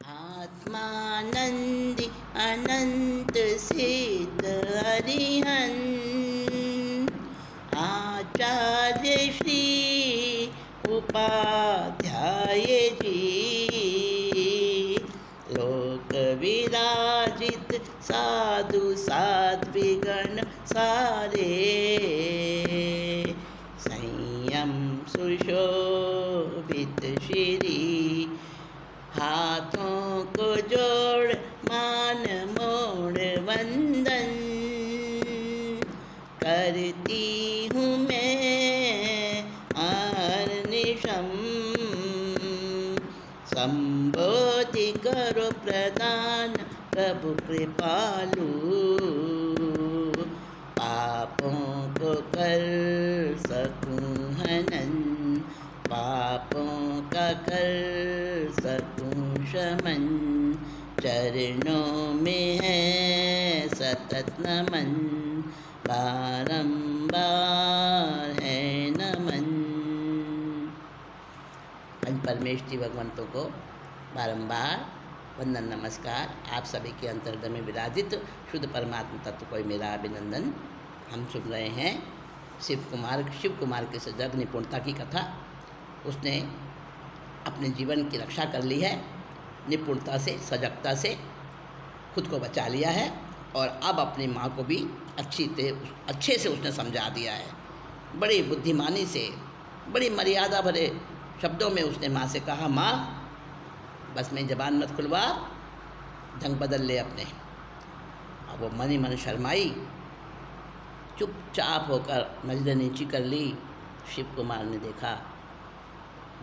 आत्मानंदी अनंत सिद्ध हरिहन आचार्य श्री उपाध्याय जी लोक विराजित साधु साध्विगण सारे संयम सुशोभित श्री हाथों को जोड़ मान मोड़ वंदन करती हूँ मैं अहर्निशम संबोधि करो प्रदान प्रभु कृपालु पापों को कर सकूं हनन पापों का कर सकूं शमन चरणों में है सतत नमन बारंबार है नमन। पंच परमेश जी भगवंतों को बारंबार वंदन नमस्कार। आप सभी के अंतर्हृदय में विराजित शुद्ध परमात्मा तत्व को मेरा अभिनंदन। हम सुन रहे हैं शिव कुमार के सजग निपुणता की कथा। उसने अपने जीवन की रक्षा कर ली है, निपुणता से सजगता से खुद को बचा लिया है और अब अपनी माँ को भी अच्छे से उसने समझा दिया है। बड़ी बुद्धिमानी से बड़ी मर्यादा भरे शब्दों में उसने माँ से कहा, माँ बस मैं ज़बान मत खुलवा, ढंग बदल ले अपने। अब वो मन ही मन शर्माई, चुपचाप होकर नजरें नीची कर ली। शिव कुमार ने देखा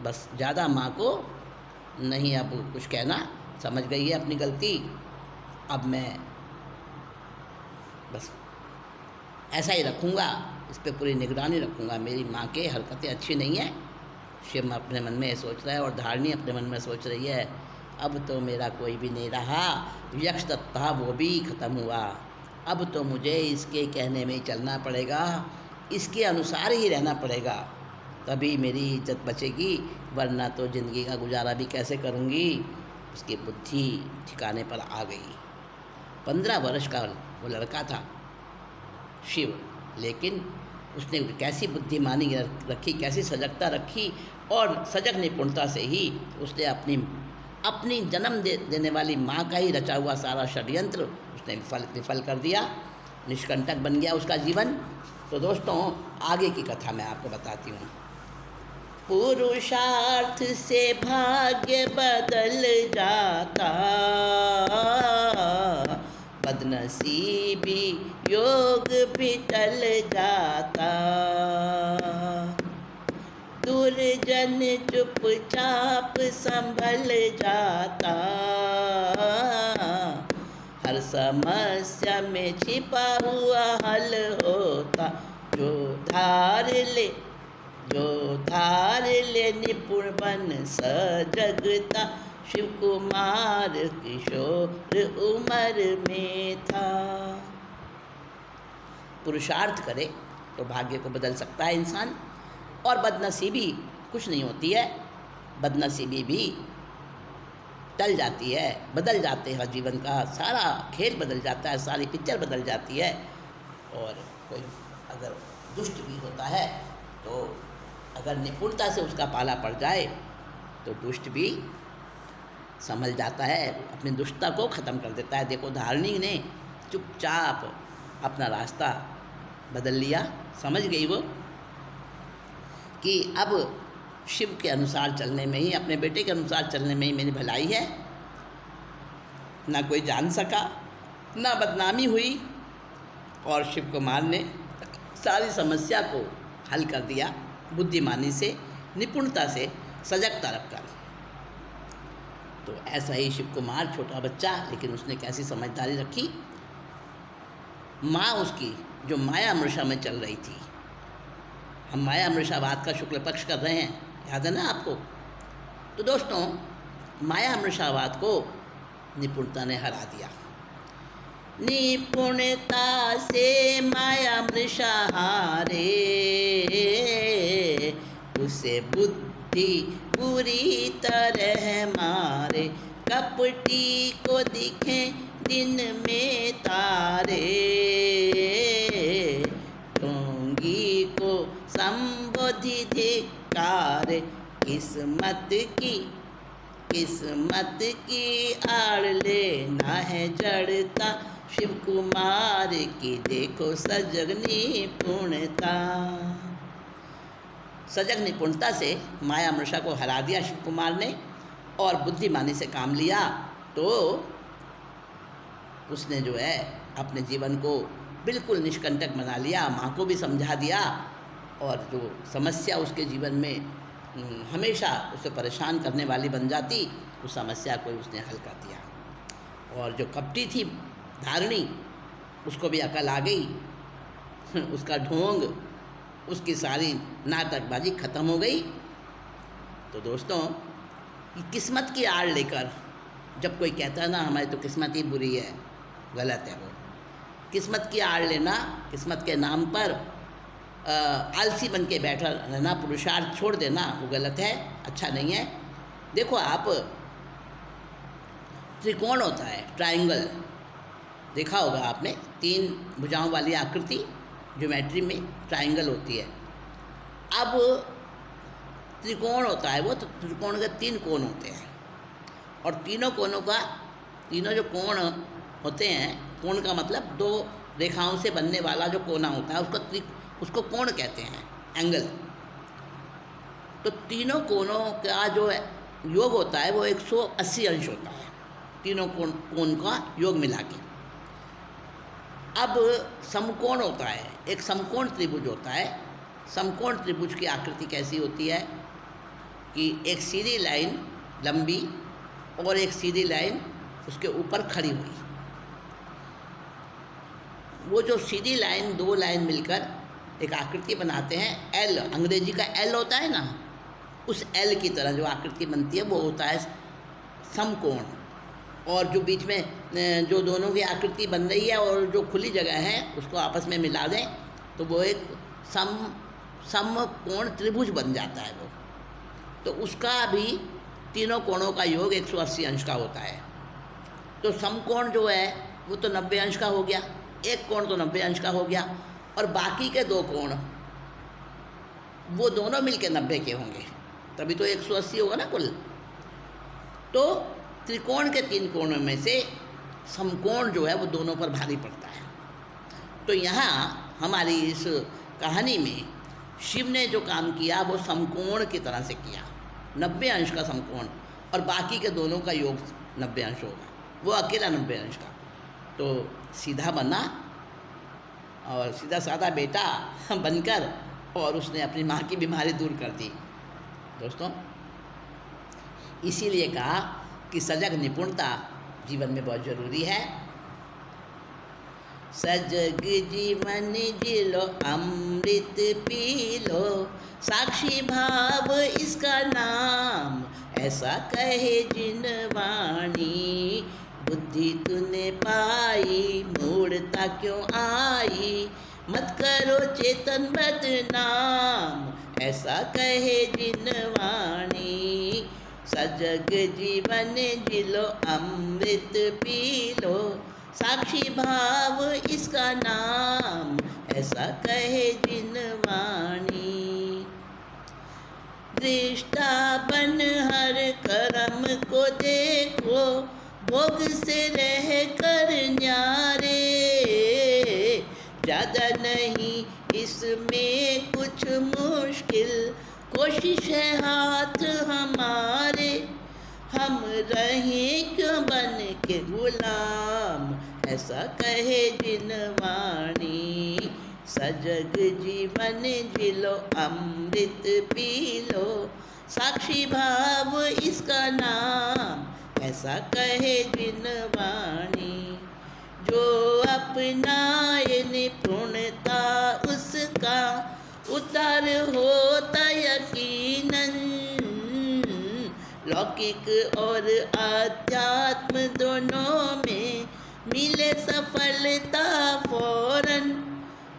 बस ज़्यादा माँ को नहीं अब कुछ कहना, समझ गई है अपनी गलती। अब मैं बस ऐसा ही रखूँगा, इस पर पूरी निगरानी रखूँगा। मेरी माँ के हरकतें अच्छी नहीं है। शिव अपने मन में सोच रहा है और धारणी अपने मन में सोच रही है, अब तो मेरा कोई भी नहीं रहा, यक्ष दत्ता वो भी ख़त्म हुआ। अब तो मुझे इसके कहने में ही चलना पड़ेगा, इसके अनुसार ही रहना पड़ेगा, तभी मेरी इज्जत बचेगी, वरना तो ज़िंदगी का गुजारा भी कैसे करूँगी। उसकी बुद्धि ठिकाने पर आ गई। 15 वर्ष का वो लड़का था शिव, लेकिन उसने कैसी बुद्धिमानी रखी, कैसी सजगता रखी और सजग निपुणता से ही उसने अपनी जन्म देने वाली माँ का ही रचा हुआ सारा षड्यंत्र उसने विफल कर दिया। निष्कंटक बन गया उसका जीवन। तो दोस्तों आगे की कथा मैं आपको बताती हूँ। पुरुषार्थ से भाग्य बदल जाता, बदनसीबी योग भी टल जाता, दुर्जन चुपचाप संभल जाता, हर समस्या में छिपा हुआ हल होता, जो धार ले निपुण बन सजगता, शिव कुमार किशोर उम्र में था। पुरुषार्थ करे तो भाग्य को बदल सकता है इंसान, और बदनसीबी कुछ नहीं होती है, बदनसीबी भी टल जाती है, बदल जाते हैं, जीवन का सारा खेल बदल जाता है, सारी पिक्चर बदल जाती है। और कोई अगर दुष्ट भी होता है तो अगर निपुणता से उसका पाला पड़ जाए तो दुष्ट भी संभल जाता है, अपनी दुष्टता को ख़त्म कर देता है। देखो धारणी ने चुपचाप अपना रास्ता बदल लिया, समझ गई वो कि अब शिव के अनुसार चलने में ही, अपने बेटे के अनुसार चलने में ही मेरी भलाई है। ना कोई जान सका, ना बदनामी हुई, और शिव कुमार ने सारी समस्या को हल कर दिया बुद्धिमानी से, निपुणता से, सजगता रखकर। तो ऐसा ही शिव कुमार छोटा बच्चा, लेकिन उसने कैसी समझदारी रखी। माँ उसकी जो माया मृषा में चल रही थी, हम माया मृषावाद का शुक्ल पक्ष कर रहे हैं, याद है ना आपको। तो दोस्तों माया मृषावाद को निपुणता ने हरा दिया। निपुणता से माया मृषा हारे, उसे बुद्धि पूरी तरह मारे, कपटी को दिखे दिन में तारे, ढोंगी को संबोधि धिक्कार। किस्मत की आड़ लेना है जड़ता, शिव कुमार की देखो सजग निपुणता। सजग निपुणता से माया मृषा को हरा दिया शिव कुमार ने और बुद्धिमानी से काम लिया, तो उसने जो है अपने जीवन को बिल्कुल निष्कंटक बना लिया, माँ को भी समझा दिया, और जो समस्या उसके जीवन में हमेशा उसे परेशान करने वाली बन जाती, उस समस्या को उसने हल कर दिया। और जो कपटी थी धारणी, उसको भी अकल आ गई, उसका ढोंग, उसकी सारी नाटकबाजी खत्म हो गई। तो दोस्तों, किस्मत की आड़ लेकर जब कोई कहता है ना हमारी तो किस्मत ही बुरी है, गलत है वो। किस्मत की आड़ लेना, किस्मत के नाम पर आलसी बन के बैठा रहना, पुरुषार्थ छोड़ देना, वो गलत है, अच्छा नहीं है। देखो आप, त्रिकोण होता है, ट्रायंगल देखा होगा आपने, 3 भुजाओं वाली आकृति ज्योमेट्री में ट्रायंगल होती है। अब त्रिकोण होता है वो, तो त्रिकोण के 3 कोण होते हैं, और तीनों जो कोण होते हैं, कोण का मतलब 2 रेखाओं से बनने वाला जो कोना होता है उसको कोण कहते हैं, एंगल। तो तीनों कोणों का जो योग होता है वो 180 अंश होता है, तीनों कोण का योग मिला के। अब समकोण होता है, एक समकोण त्रिभुज होता है। समकोण त्रिभुज की आकृति कैसी होती है कि एक सीधी लाइन लंबी और एक सीधी लाइन उसके ऊपर खड़ी हुई। वो जो सीधी लाइन, 2 लाइन मिलकर एक आकृति बनाते हैं, एल, अंग्रेजी का एल होता है ना, उस एल की तरह जो आकृति बनती है वो होता है समकोण। और जो बीच में जो दोनों की आकृति बन रही है और जो खुली जगह है उसको आपस में मिला दें तो वो एक समकोण त्रिभुज बन जाता है वो। तो उसका भी तीनों कोणों का योग 180 अंश का होता है। तो समकोण जो है वो तो 90 अंश का हो गया, एक कोण तो 90 अंश का हो गया, और बाकी के 2 कोण वो दोनों मिलके 90 के होंगे, तभी तो 180 होगा ना कुल। तो त्रिकोण के 3 कोणों में से समकोण जो है वो दोनों पर भारी पड़ता है। तो यहाँ हमारी इस कहानी में शिव ने जो काम किया वो समकोण की तरह से किया, 90 अंश का समकोण, और बाकी के दोनों का योग 90 अंश होगा, वो अकेला 90 अंश का। तो सीधा बना और सीधा साधा बेटा बनकर, और उसने अपनी माँ की बीमारी दूर कर दी। दोस्तों, इसीलिए कहा कि सजग निपुणता जीवन में बहुत ज़रूरी है। सजग जीवन जिलो अमृत पी लो, साक्षी भाव इसका नाम, ऐसा कहे जिन वाणी, बुद्धि तूने पाई मूढ़ता क्यों आई, मत करो चेतन बदनाम, ऐसा कहे जिन वाणी। सजग जीवन जिलो अमृत पी लो, साक्षी भाव इसका नाम, ऐसा कहे जिन वाणी। दृष्टा बन हर कर्म को देखो, भोग से रह कर न्यारे, ज़्यादा नहीं इसमें कुछ मुश्किल, कोशिश है हाथ हमारे, हम रहें क्यों बन के गुलाम, ऐसा कहे जिन वाणी। सजग जीवन जिलो अमृत पी लो, साक्षी भाव इसका नाम, ऐसा कहे जिन वाणी। जो अपनाए निपुणता उसका उतार होता यकीनन, लौकिक और आध्यात्म दोनों में मिले सफलता फौरन,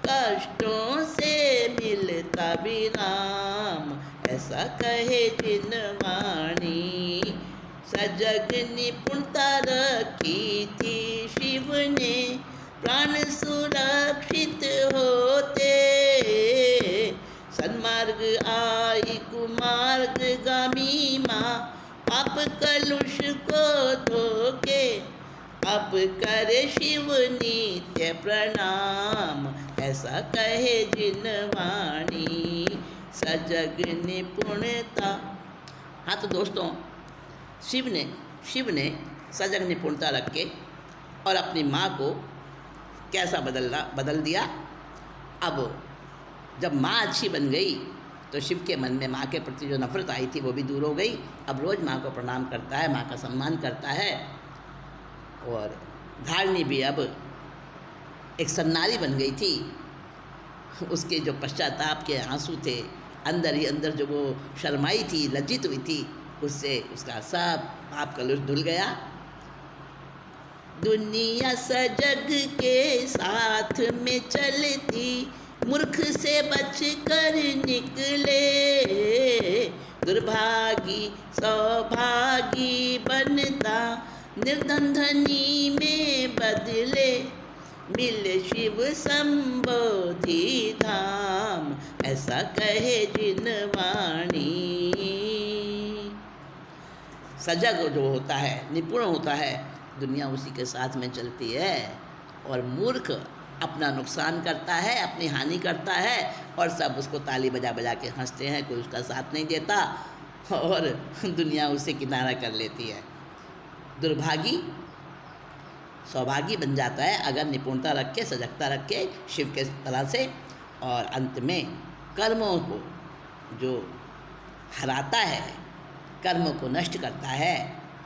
कष्टों से मिलता विराम, ऐसा कहे जिन वाणी। सजग निपुणता रखी थी शिव ने, प्राण सुरक्षित होते। सन्मार्ग आई कुमार्ग गामी माँ, पाप कलुष को धोके, अब करे शिव नित्य प्रणाम, ऐसा कहे जिनवाणी सजग निपुणता। हाँ तो दोस्तों, शिव ने सजग निपुणता रख के और अपनी माँ को कैसा बदल दिया। अब जब माँ अच्छी बन गई तो शिव के मन में माँ के प्रति जो नफरत आई थी वो भी दूर हो गई। अब रोज़ माँ को प्रणाम करता है, माँ का सम्मान करता है। और धारणी भी अब एक सन्नारी बन गई थी। उसके जो पश्चाताप के आंसू थे, अंदर ही अंदर जो वो शर्माई थी, लज्जित हुई थी, उससे उसका सब पाप कलुष धुल गया। दुनिया सजग के साथ में चलती, मूर्ख से बच कर निकले, दुर्भागी सौभागी बनता, निर्धन धनी में बदले, मिल शिव संबोधि धाम, ऐसा कहे जिनवाणी। सजग जो होता है, निपुण होता है, दुनिया उसी के साथ में चलती है। और मूर्ख अपना नुकसान करता है, अपनी हानि करता है, और सब उसको ताली बजा बजा के हंसते हैं, कोई उसका साथ नहीं देता और दुनिया उसे किनारा कर लेती है। दुर्भागी सौभागी बन जाता है अगर निपुणता रख के, सजगता रख के शिव के तरह से। और अंत में कर्मों को जो हराता है, कर्म को नष्ट करता है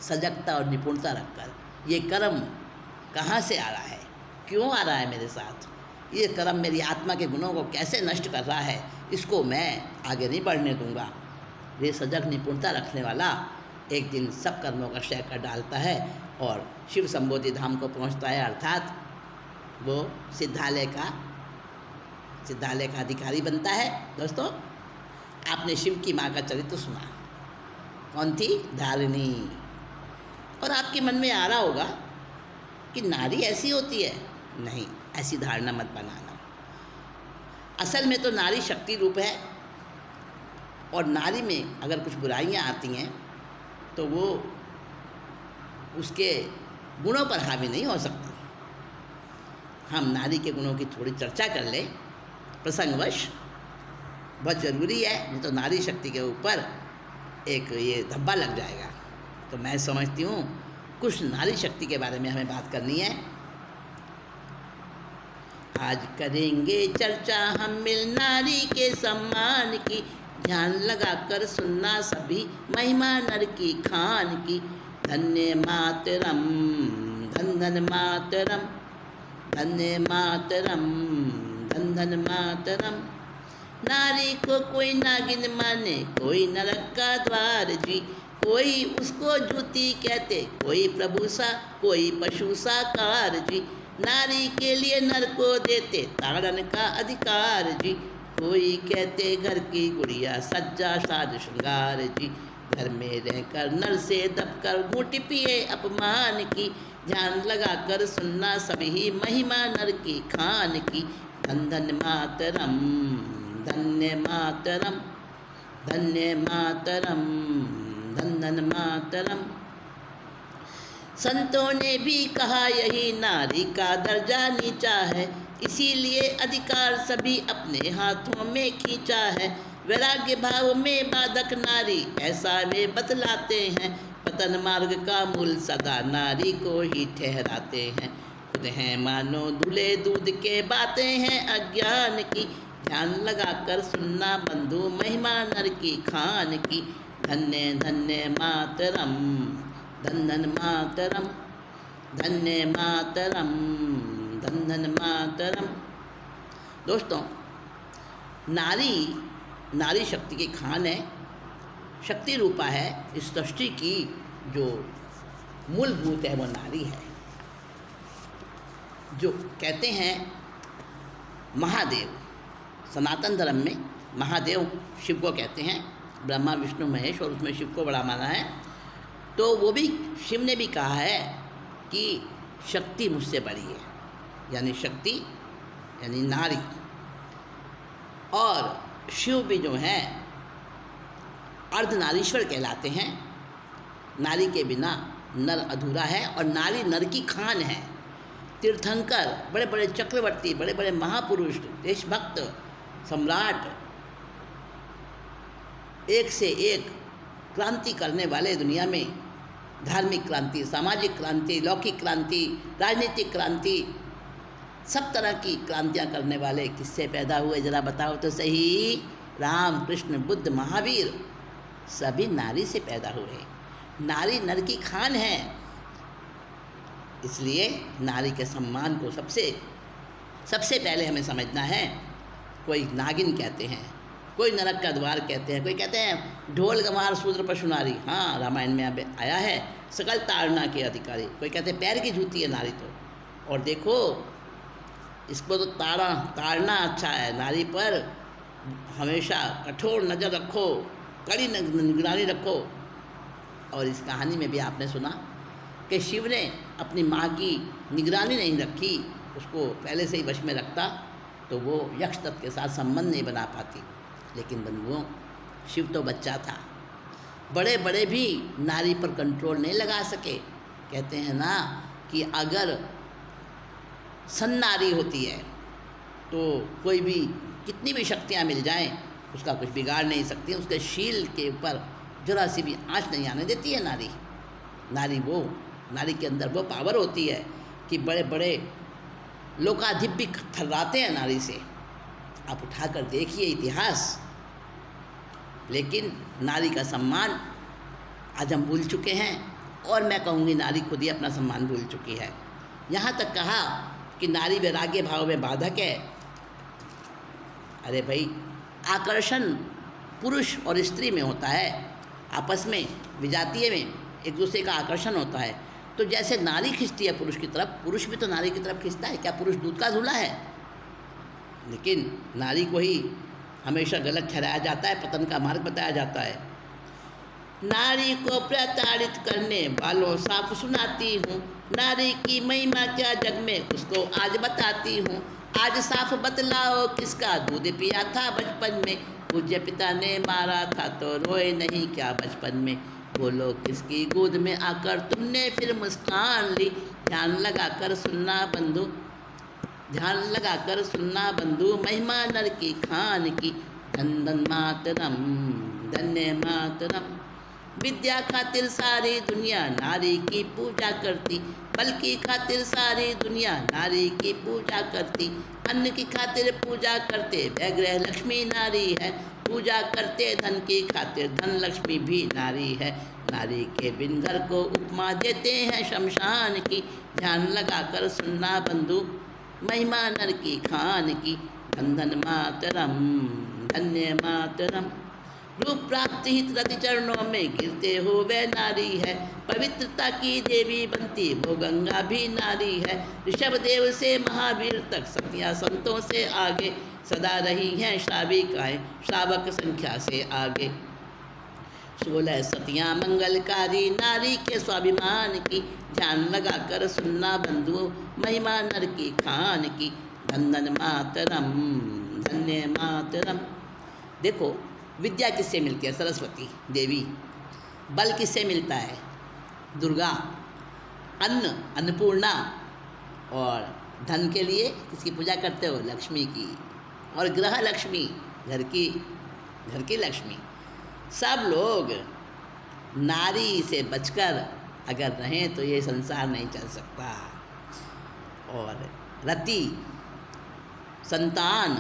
सजगता और निपुणता रखकर। ये कर्म कहाँ से आ रहा है, क्यों आ रहा है मेरे साथ, ये कर्म मेरी आत्मा के गुणों को कैसे नष्ट कर रहा है, इसको मैं आगे नहीं बढ़ने दूंगा। ये सजग निपुणता रखने वाला एक दिन सब कर्मों का क्षय कर डालता है और शिव संबोधि धाम को पहुंचता है, अर्थात वो सिद्धालय का अधिकारी बनता है। दोस्तों, आपने शिव की माँ का चरित्र सुना, कौन थी? धारिणी। और आपके मन में आ रहा होगा कि नारी ऐसी होती है। नहीं, ऐसी धारणा मत बनाना। असल में तो नारी शक्ति रूप है, और नारी में अगर कुछ बुराइयां आती हैं तो वो उसके गुणों पर हावी नहीं हो सकती। हम नारी के गुणों की थोड़ी चर्चा कर लें प्रसंगवश, बहुत ज़रूरी है, नहीं तो नारी शक्ति के ऊपर एक ये धब्बा लग जाएगा। तो मैं समझती हूँ कुछ नारी शक्ति के बारे में हमें बात करनी है। आज करेंगे चर्चा हम मिल नारी के सम्मान की, ध्यान लगा कर सुनना सभी महिमा नर की खान की। धन्य मातरम, धन धन मातरम, धन्य मातरम, धन धन मातरम। नारी को कोई नागिन माने, कोई नरक का द्वार जी, कोई उसको जूती कहते, कोई प्रभु सा, कोई पशु साकार जी। नारी के लिए नर को देते ताड़न का अधिकार जी, कोई कहते घर की गुड़िया सज्जा साज श्रृंगार जी। घर में रहकर नर से दबकर घूंट पिए अपमान की, ध्यान लगा कर सुनना सभी महिमा नर की खान की। धन धन मातरम, धन्य मातरम, धन्य मातरम, धन धन मातरम। संतों ने भी कहा यही नारी का दर्जा नीचा है, इसीलिए अधिकार सभी अपने हाथों में खींचा है। वैराग्य भाव में बाधक नारी ऐसा वे बतलाते हैं, पतन मार्ग का मूल सदा नारी को ही ठहराते हैं। खुद हैं मानो धुले दूध के, बातें हैं अज्ञान की, ध्यान लगा कर सुनना बंधु महिमा नर की खान की। धन्य धन्य मातरम, धन धन मातरम, धन्य मातरम, धन धन मातरम। दोस्तों, नारी शक्ति की खान है, शक्ति रूपा है। इस सृष्टि की जो मूलभूत है वो नारी है। जो कहते हैं महादेव, सनातन धर्म में महादेव शिव को कहते हैं, ब्रह्मा विष्णु महेश, और उसमें शिव को बड़ा माना है। तो वो भी शिव ने भी कहा है कि शक्ति मुझसे बड़ी है, यानी शक्ति यानी नारी। और शिव भी जो हैं अर्धनारीश्वर कहलाते हैं। नारी के बिना नर अधूरा है और नारी नर की खान है। तीर्थंकर, बड़े बड़े चक्रवर्ती, बड़े बड़े महापुरुष, देशभक्त, सम्राट, एक से एक क्रांति करने वाले दुनिया में, धार्मिक क्रांति, सामाजिक क्रांति, लौकिक क्रांति, राजनीतिक क्रांति, सब तरह की क्रांतियाँ करने वाले किससे पैदा हुए जरा बताओ तो सही। राम, कृष्ण, बुद्ध, महावीर सभी नारी से पैदा हुए। नारी नर की खान है, इसलिए नारी के सम्मान को सबसे पहले हमें समझना है। कोई नागिन कहते हैं, कोई नरक का द्वार कहते हैं, कोई कहते हैं ढोल गंवार शूद्र पशु नारी। हाँ, रामायण में अब आया है, सकल ताड़ना के अधिकारी। कोई कहते हैं पैर की जूती है नारी तो। और देखो, इसको तो ताड़ना अच्छा है। नारी पर हमेशा कठोर नज़र रखो, कड़ी निगरानी रखो। और इस कहानी में भी आपने सुना कि शिव ने अपनी माँ की निगरानी नहीं रखी, उसको पहले से ही वश में रखता तो वो यक्ष तत्व के साथ संबंध नहीं बना पाती। लेकिन बंधुओं, शिव तो बच्चा था, बड़े बड़े भी नारी पर कंट्रोल नहीं लगा सके। कहते हैं ना कि अगर सन्नारी होती है तो कोई भी कितनी भी शक्तियाँ मिल जाएं उसका कुछ बिगाड़ नहीं सकती। उसके शील के ऊपर जरा सी भी आँच नहीं आने देती है नारी। नारी के अंदर वो पावर होती है कि बड़े बड़े लोकाधिप भी थर्राते हैं नारी से। आप उठाकर देखिए इतिहास। लेकिन नारी का सम्मान आज हम भूल चुके हैं, और मैं कहूँगी नारी खुद ही अपना सम्मान भूल चुकी है। यहाँ तक कहा कि नारी वैराग्य भाव में बाधक है। अरे भाई, आकर्षण पुरुष और स्त्री में होता है, आपस में विजातीय में एक दूसरे का आकर्षण होता है। तो जैसे नारी खिंचती है पुरुष की तरफ, पुरुष भी तो नारी की तरफ खिंचता है। क्या पुरुष दूध का धुला है? लेकिन नारी को ही हमेशा गलत ठहराया जाता है, पतन का मार्ग बताया जाता है। नारी को प्रताड़ित करने वालों साफ सुनाती हूँ, नारी की महिमा क्या जग में उसको आज बताती हूँ। आज साफ बतलाओ किसका दूध पिया था बचपन में, पूज्य पिता ने मारा था तो रोए नहीं क्या बचपन में। बोलो किसकी गोद में आकर तुमने फिर मुस्कान ली, ध्यान लगा कर सुनना बंधु, ध्यान लगा कर सुनना बंधु, महिमा नर की खान की। धन मातरम, धन्य मातरम। विद्या खातिर सारी दुनिया नारी की पूजा करती, बल की खातिर सारी दुनिया नारी की पूजा करती। अन्न की खातिर पूजा करते वह लक्ष्मी नारी है, पूजा करते धन की खातिर धन लक्ष्मी भी नारी है। नारी के बिन घर को उपमा देते हैं शमशान की, ध्यान लगा कर सुनना बंधु, महिमा नर की खान की। धन मातरम, धन्य मातरम। रूप प्राप्ति हित रति चरणों में गिरते हो वह नारी है, पवित्रता की देवी बनती वो गंगा भी नारी है। ऋषभ देव से महावीर तक सतियाँ संतों से आगे, सदा रही हैं श्राविकाएँ श्रावक संख्या से आगे। 16 सतियाँ मंगलकारी नारी के स्वाभिमान की, ध्यान लगा कर सुनना बंधु, महिमा नर की खान की। धन मातरम, धन्य मातरम। देखो, विद्या किससे मिलती है? सरस्वती देवी। बल किससे मिलता है? दुर्गा। अन्न, अन्नपूर्णा। और धन के लिए किसकी पूजा करते हो? लक्ष्मी की। और ग्रह लक्ष्मी, घर की लक्ष्मी। सब लोग नारी से बचकर अगर रहें तो ये संसार नहीं चल सकता। और रति, संतान,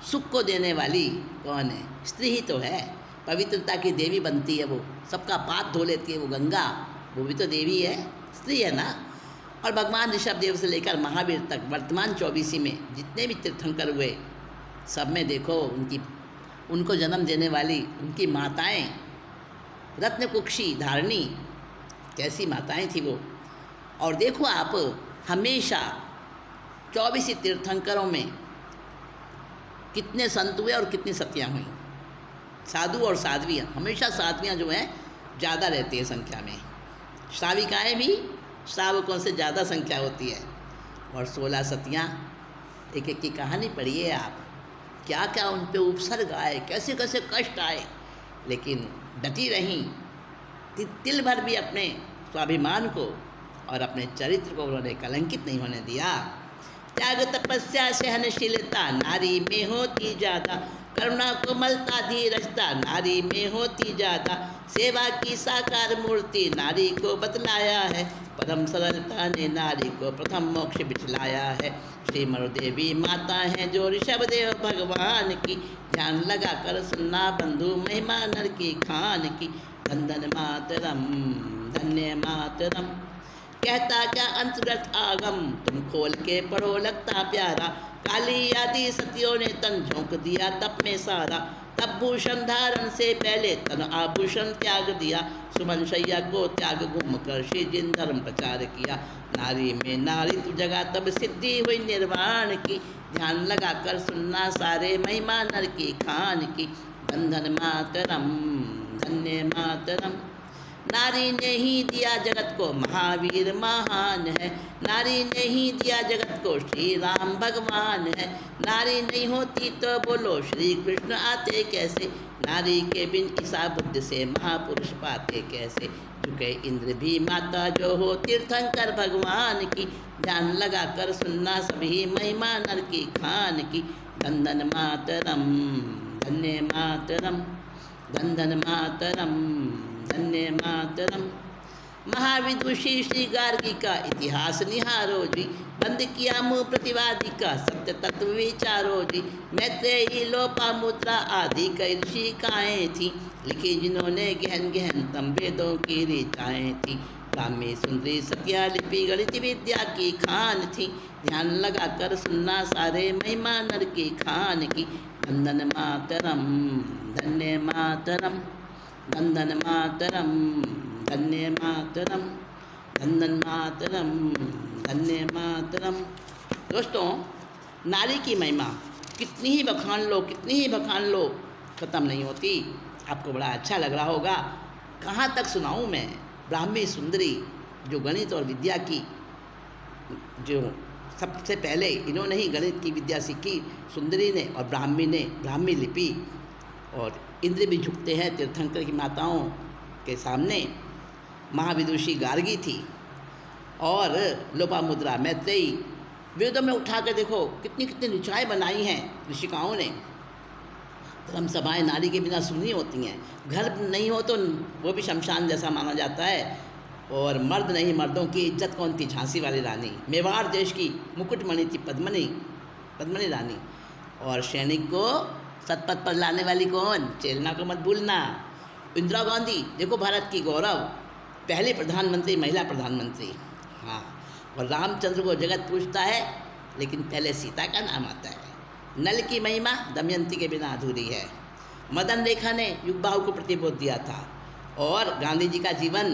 सुख को देने वाली कौन है? स्त्री ही तो है। पवित्रता की देवी बनती है वो, सबका पाप धो लेती है वो गंगा, वो भी तो देवी है, स्त्री है ना। और भगवान ऋषभ देव से लेकर महावीर तक वर्तमान 24 में जितने भी तीर्थंकर हुए, सब में देखो उनको जन्म देने वाली उनकी माताएं, रत्न कुक्षी धारणी, कैसी माताएं थी वो। और देखो आप, हमेशा 24 तीर्थंकरों में कितने संत हुए और कितनी सतियाँ हुई, साधु और साध्वियाँ। हमेशा साध्वियाँ जो हैं ज़्यादा रहती है संख्या में, श्राविकाएँ भी श्रावकों से ज़्यादा संख्या होती है। और 16 सतियाँ, एक एक की कहानी पढ़िए आप, क्या क्या उन पे उपसर्ग आए, कैसे कैसे कष्ट आए, लेकिन डटी रहीं, तिल भर भी अपने स्वाभिमान को और अपने चरित्र को उन्होंने कलंकित नहीं होने दिया। त्याग तपस्या सहनशीलता नारी में होती ज़्यादा, करुणा कोमलता धीरजता नारी में होती ज़्यादा, सेवा की साकार मूर्ति नारी को बतलाया है, परम सरलता ने नारी को प्रथम मोक्ष बिठलाया है। श्री मरुदेवी माता हैं जो ऋषभदेव भगवान की, ध्यान लगा कर सुनना बंधु महिमा नर की खान की। धन मातरम धन्य मातरम, कहता क्या अंतर्गत आगम, तुम खोल के पढ़ो लगता प्यारा, काली आदि सतियों ने तन झोंक दिया तप में सारा, तब भूषण धारण से पहले तन आभूषण त्याग दिया, सुमन शैया को त्याग घूम कर श्री जिन धर्म प्रचार किया, नारी में नारित्व जगा तब सिद्धि हुई निर्वाण की, ध्यान लगा कर सुनना सारे महिमा नर की खान की। धन मातरम धन्य मातरम, नारी ने ही दिया जगत को महावीर महान है, नारी ने ही दिया जगत को श्री राम भगवान है, नारी नहीं होती तो बोलो श्री कृष्ण आते कैसे, नारी के बिन ईसा बुद्ध से महापुरुष पाते कैसे, झुके इंद्र भी माता जो हो तीर्थंकर भगवान की, ध्यान लगा कर सुनना सभी महिमा नर की खान की। धन मातरम धन्य मातरम, धन मातरम धन्य मातरम। महाविदुषी श्री गार्गी का इतिहास निहारो जी, बंद किया मुँह प्रतिवादी का सत्य तत्व विचारो जी, मैत्रेयी लोपामुद्रा आदि कई ऋषिकाएँ थी, लिखी जिन्होंने गहन गहन तम वेदों की ऋचाएँ थी, ब्राह्मी सुंदरी सत्या लिपि गणित विद्या की खान थी, ध्यान लगा कर सुनना सारे महिमा नर की खान की। धन मातरम धन्य मातरम, धन मातरम धन्य मातरम, धन मातरम धन्य मातरम। दोस्तों, नारी की महिमा कितनी ही बखान लो, कितनी ही बखान लो, ख़त्म नहीं होती। आपको बड़ा अच्छा लग रहा होगा, कहाँ तक सुनाऊँ मैं। ब्राह्मी सुंदरी जो गणित और विद्या की, जो सबसे पहले इन्होंने ही गणित की विद्या सीखी, सुंदरी ने और ब्राह्मी ने ब्राह्मी लिपि, और इंद्र भी झुकते हैं तीर्थंकर की माताओं के सामने। महाविदुषी गार्गी थी और लोपामुद्रा मैत्रेयी, वेदों में उठा कर देखो कितनी कितनी ऋचाएँ बनाई हैं ऋषिकाओं ने। धर्म सभाएँ नारी के बिना सुनी होती हैं, घर नहीं हो तो वो भी शमशान जैसा माना जाता है। और मर्द नहीं, मर्दों की इज्जत कौन थी? झांसी वाली रानी, मेवाड़ देश की मुकुटमणि थी पद्मनी रानी। और सैनिक को सतपथ पर लाने वाली कौन? चेलना को मत भूलना, इंदिरा गांधी। देखो भारत की गौरव, पहली प्रधानमंत्री, महिला प्रधानमंत्री। हाँ, और रामचंद्र को जगत पूछता है, लेकिन पहले सीता का नाम आता है। नल की महिमा दमयंती के बिना अधूरी है। मदन रेखा ने युगबाहु को प्रतिबोध दिया था। और गांधी जी का जीवन,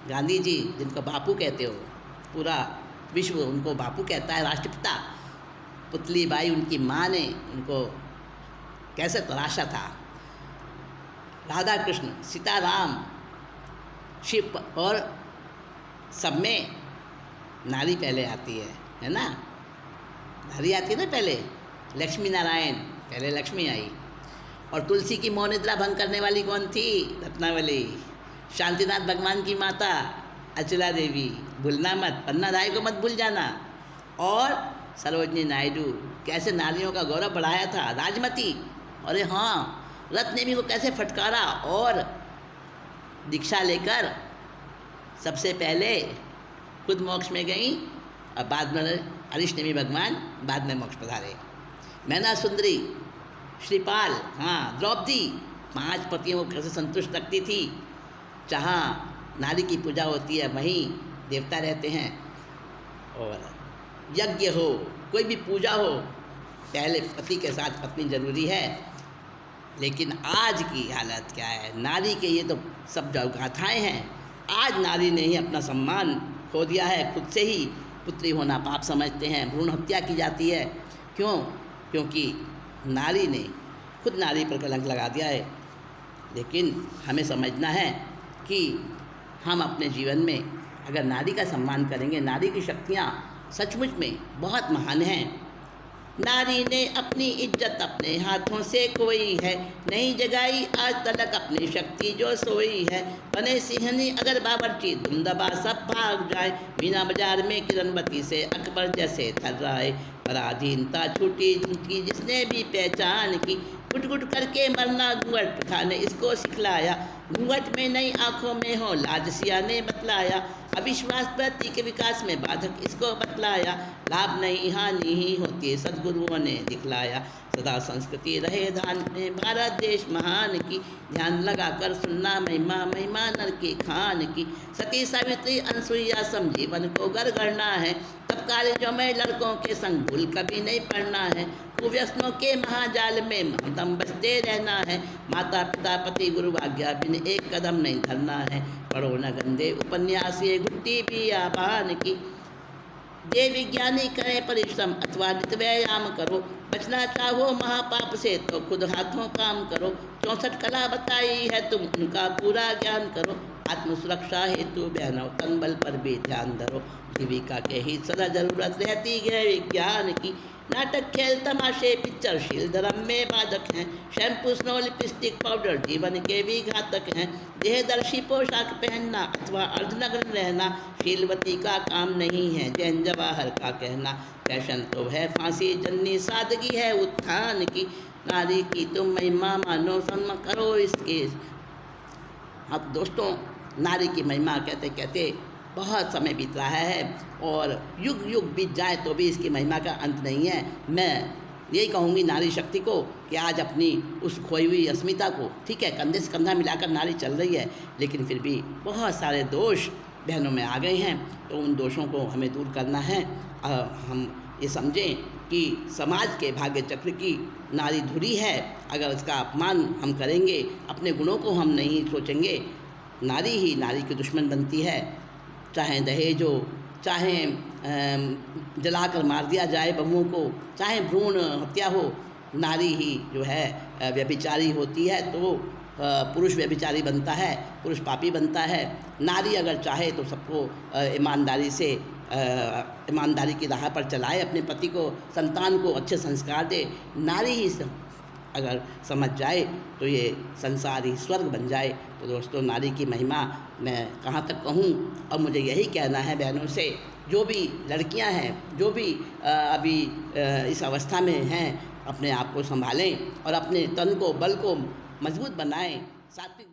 गांधी जी जिनको बापू कहते हो, पूरा विश्व उनको बापू कहता है, राष्ट्रपिता। पुतली बाई उनकी माँ ने उनको कैसे तराशा था। राधा कृष्ण, सीताराम, शिव, और सब में नारी पहले आती है ना। नारी आती है ना पहले। लक्ष्मी नारायण, पहले लक्ष्मी आई। और तुलसी की मौन निद्रा भंग करने वाली कौन थी? रत्नावली। शांतिनाथ भगवान की माता अचला देवी, भूलना मत, पन्ना राय को मत भूल जाना। और सरोजनी नायडू, कैसे नारियों का गौरव बढ़ाया था। राजमती, अरे हाँ, रथ ने भी वो कैसे फटकारा और दीक्षा लेकर सबसे पहले खुद मोक्ष में गई, और बाद में अरिष्टनेमी भगवान बाद में मोक्ष पधारे। मैना सुंदरी, श्रीपाल, हाँ, द्रौपदी 5 पतियों को कैसे संतुष्ट रखती थी। जहाँ नारी की पूजा होती है वहीं देवता रहते हैं। और यज्ञ हो, कोई भी पूजा हो, पहले पति के साथ पत्नी जरूरी है। लेकिन आज की हालत क्या है? नारी के ये तो सब जो गाथाएँ हैं, आज नारी ने ही अपना सम्मान खो दिया है। खुद से ही पुत्री होना पाप समझते हैं, भ्रूण हत्या की जाती है। क्यों? क्योंकि नारी ने खुद नारी पर कलंक लगा दिया है। लेकिन हमें समझना है कि हम अपने जीवन में अगर नारी का सम्मान करेंगे, नारी की शक्तियाँ सचमुच में बहुत महान हैं। नारी ने अपनी इज्जत अपने हाथों से खोई है, नहीं जगाई आज तलक अपनी शक्ति जो सोई है। बने सिंहनी अगर बावर्ची धुम दबा सब भाग जाए, मीना बाजार में किरणवती से अकबर जैसे थर्राए। पराधीनता छूटी जिनकी जिसने भी पहचान की, गुट गुट करके मरना घूंघट प्रथा ने इसको सिखलाया। घूंघट में नई आँखों में हो लाज सिया ने बतलाया, अविश्वास प्रति के विकास में बाधक इसको बतलाया। लाभ नहीं हानि ही होती सद्गुरुओं ने दिखलाया, सदा संस्कृति रहे ध्यान में भारत देश महान की। ध्यान लगा कर सुनना महिमा महिमा नर के खान की। सती सावित्री अनसुईया समजीवन को गर गढ़ना है, तब कॉलेजों में लड़कों के संग भूल कभी नहीं पढ़ना है। कुव्यसनों के महाजाल में हमदम बचते रहना है, माता पिता पति गुरु आज्ञा बिन एक कदम नहीं धरना है। पढ़ो न गंदे उपन्यास ये घुट्टी भी आबान की, जे विज्ञानी करें परिश्रम अथवा नित व्यायाम करो। बचना चाहो महापाप से तो खुद हाथों काम करो, 64 कला बताई है तुम उनका पूरा ज्ञान करो। आत्मसुरक्षा हेतु बहनों तन बल पर भी ध्यान धरो, जीविका के ही सदा जरूरत रहती है विज्ञान की। नाटक खेल तमाशे पिक्चर शील धर्म में बाधक हैं, शैम्पू स्नो लिपस्टिक पाउडर जीवन के भी घातक हैं। देहदर्शी पोशाक पहनना अथवा अर्धनग्न रहना शीलवती का काम नहीं है, जैन जवाहर का कहना। फैशन तो है फांसी जन्नी सादगी है उत्थान की, नारी की तुम महिमा मानो सम्मान करो इसके। अब दोस्तों, नारी की महिमा कहते कहते बहुत समय बीत रहा है और युग युग बीत जाए तो भी इसकी महिमा का अंत नहीं है। मैं यही कहूँगी नारी शक्ति को कि आज अपनी उस खोई हुई अस्मिता को, ठीक है कंधे से कंधा मिलाकर नारी चल रही है, लेकिन फिर भी बहुत सारे दोष बहनों में आ गए हैं, तो उन दोषों को हमें दूर करना है। हम ये समझें कि समाज के भाग्य चक्र की नारी धुरी है, अगर इसका अपमान हम करेंगे, अपने गुणों को हम नहीं सोचेंगे, नारी ही नारी की दुश्मन बनती है। चाहे दहेज हो, चाहे जलाकर मार दिया जाए बहुओं को, चाहे भ्रूण हत्या हो, नारी ही जो है व्यभिचारी होती है तो पुरुष व्यभिचारी बनता है, पुरुष पापी बनता है। नारी अगर चाहे तो सबको ईमानदारी से ईमानदारी की राह पर चलाए, अपने पति को संतान को अच्छे संस्कार दे। नारी ही अगर समझ जाए तो ये संसार ही स्वर्ग बन जाए। तो दोस्तों, नारी की महिमा मैं कहाँ तक कहूँ, और मुझे यही कहना है बहनों से, जो भी लड़कियां हैं, जो भी अभी इस अवस्था में हैं, अपने आप को संभालें और अपने तन को बल को मजबूत बनाएं, सात्विक